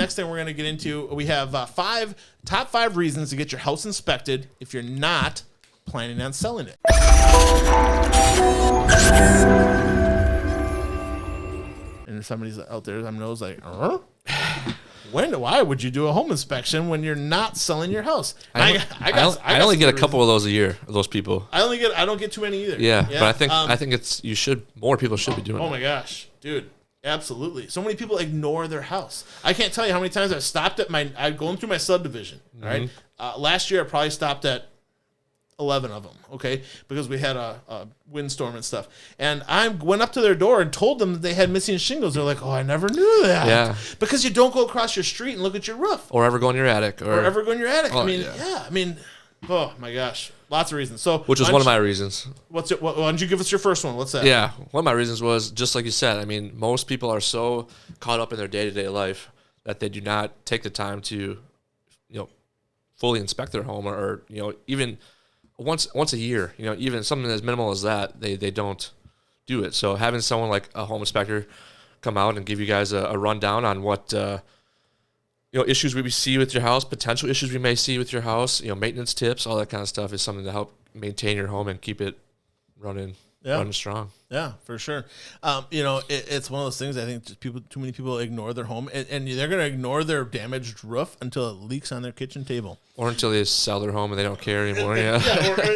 next thing we're going to get into, we have top five reasons to get your house inspected if you're not planning on selling it. And if somebody's out there, I knows like, why would you do a home inspection when you're not selling your house? I only get a couple of those a year. Those people. I don't get too many either. Yeah, but I think more people should be doing. Oh my gosh, dude. Absolutely. So many people ignore their house. I can't tell you how many times I've stopped at I'm going through my subdivision, right? Last year I probably stopped at 11 of them, okay? Because we had a windstorm and stuff. And I went up to their door and told them that they had missing shingles. They're like, oh, I never knew that. Yeah. Because you don't go across your street and look at your roof. Or ever go in your attic. Or ever go in your attic. Oh my gosh. Lots of reasons. So, which is one of my reasons. Why don't you give us your first one? What's that? Yeah, one of my reasons was just like you said. I mean, most people are so caught up in their day-to-day life that they do not take the time to, fully inspect their home, or even once a year. Even something as minimal as that, they don't do it. So having someone like a home inspector come out and give you guys a rundown on what issues we see with your house, potential issues we may see with your house, maintenance tips, all that kind of stuff is something to help maintain your home and keep it running strong. Yeah, for sure. It's one of those things. I think just too many people ignore their home, and they're going to ignor their damaged roof until it leaks on their kitchen table, or until they sell their home and they don't care anymore. Or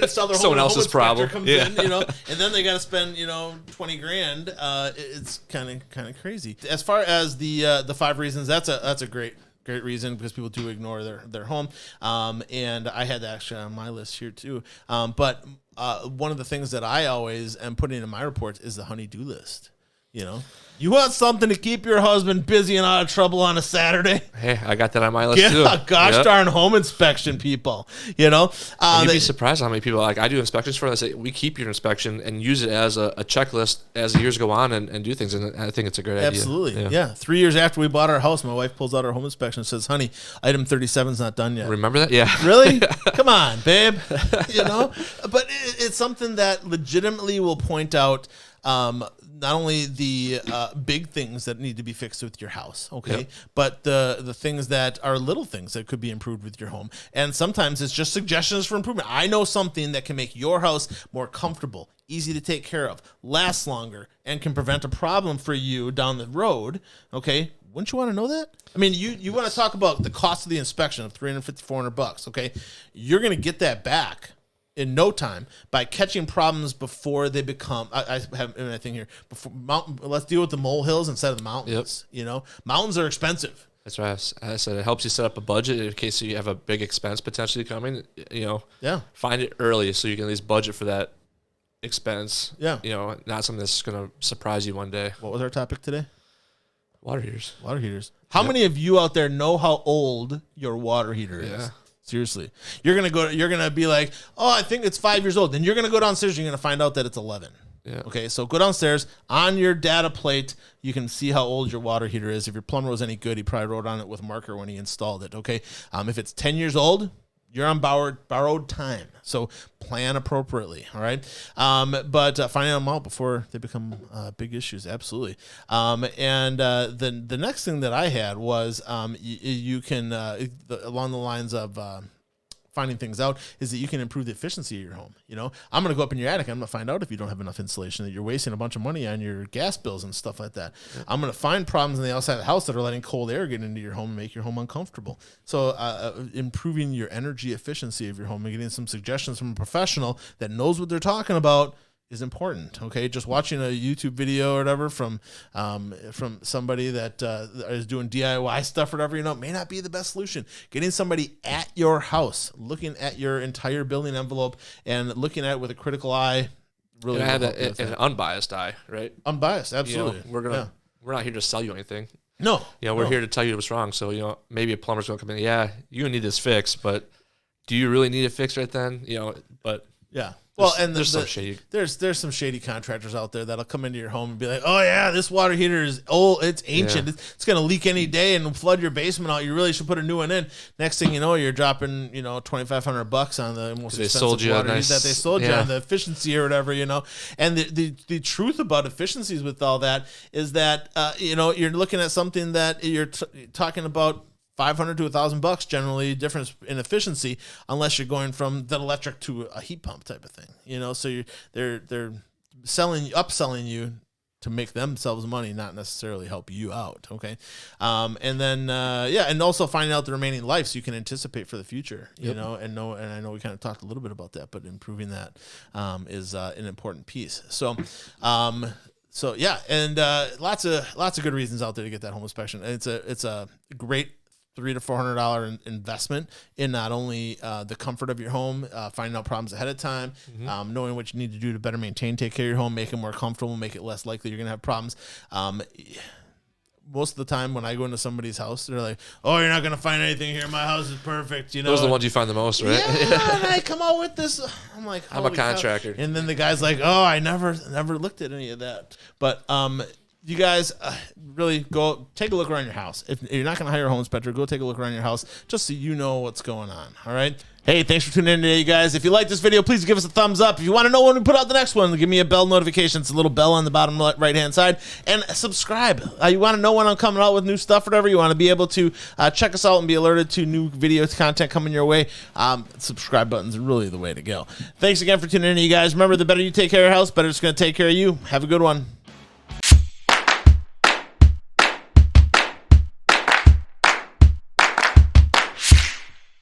sell their home. Someone else's problem. Comes in, and then they got to spend $20,000. It's kind of crazy. As far as the 5 reasons, that's a great reason, because people do ignore their home. And I had that actually on my list here too. But one of the things that I always am putting in my reports is the honey-do list. You want something to keep your husband busy and out of trouble on a Saturday? Hey, I got that on my list too. Gosh darn home inspection people, You'd be surprised how many people, like I do inspections for them, they say, we keep your inspection and use it as a checklist as the years go on and do things. And I think it's a great idea. Absolutely. Yeah. 3 years after we bought our house, my wife pulls out our home inspection and says, honey, item 37 is not done yet. Remember that? Yeah. Really? Come on, babe. But it's something that legitimately will point out not only the big things that need to be fixed with your house, okay, but the things that are little things that could be improved with your home. And sometimes it's just suggestions for improvement. I know something that can make your house more comfortable, easy to take care of, last longer, and can prevent a problem for you down the road, okay? Wouldn't you want to know that? I mean, you want to talk about the cost of the inspection of $350, $400, okay? You're going to get that back in no time by catching problems before they become. I have a thing here. Let's deal with the molehills instead of the mountains. Mountains are expensive. That's right. I said it helps you set up a budget in case you have a big expense potentially coming. Find it early so you can at least budget for that expense. Yeah. Not something that's going to surprise you one day. What was our topic today? Water heaters. How many of you out there know how old your water heater is? Yeah. Seriously. You're gonna be like, oh, I think it's 5 years old. Then you're gonna go downstairs and you're gonna find out that it's 11. Yeah. Okay, so go downstairs. On your data plate, you can see how old your water heater is. If your plumber was any good, he probably wrote on it with a marker when he installed it. Okay. If it's 10 years old, you're on borrowed time. So plan appropriately. All right. But finding them out before they become big issues. Absolutely. And the next thing that I had was you can, along the lines of finding things out, is that you can improve the efficiency of your home. I'm going to go up in your attic. I'm going to find out if you don't have enough insulation, that you're wasting a bunch of money on your gas bills and stuff like that. Yeah. I'm going to find problems on the outside of the house that are letting cold air get into your home and make your home uncomfortable. So improving your energy efficiency of your home and getting some suggestions from a professional that knows what they're talking about is important. Okay, just watching a YouTube video or whatever from somebody that is doing DIY stuff or whatever, may not be the best solution. Getting somebody at your house, looking at your entire building envelope and looking at it with a critical eye, really. And an unbiased eye, right? Unbiased, absolutely. We're not here to sell you anything. No, we're here to tell you what's wrong. So maybe a plumber's gonna come in. Yeah, you need this fixed, but do you really need it fixed right then? But Yeah. Well, and there's some shady. There's some shady contractors out there that'll come into your home and be like, "Oh yeah, this water heater is old, it's ancient, it's gonna leak any day and flood your basement out. You really should put a new one in." Next thing you know, you're dropping $2,500 on the most expensive water that they sold you on the efficiency or whatever, And the truth about efficiencies with all that is that you're looking at something that you're talking about. $500 to $1,000 generally difference in efficiency, unless you're going from the electric to a heat pump type of thing. So they're upselling you to make themselves money, not necessarily help you out. Okay, and then and also finding out the remaining life so you can anticipate for the future. And I know we kind of talked a little bit about that, but improving that is an important piece. So. And lots of good reasons out there to get that home inspection. And it's a great $300 to $400 investment in not only the comfort of your home, finding out problems ahead of time, knowing what you need to do to better take care of your home, make it more comfortable, make it less likely you're going to have problems. Most of the time when I go into somebody's house, they're like, "Oh, you're not going to find anything here. My house is perfect." Those are the ones you find the most, right? Yeah, and I come out with this. I'm like, I'm a contractor. And then the guy's like, "Oh, I never looked at any of that." But you guys really go take a look around your house. If you're not going to hire a home inspector, go take a look around your house just so you know what's going on. All right. Hey, thanks for tuning in today, you guys. If you like this video, please give us a thumbs up. If you want to know when we put out the next one, give me a bell notification. It's a little bell on the bottom right-hand side. And subscribe. You want to know when I'm coming out with new stuff or whatever. You want to be able to check us out and be alerted to new video content coming your way. Subscribe button's really the way to go. Thanks again for tuning in, you guys. Remember, the better you take care of your house, better it's going to take care of you. Have a good one.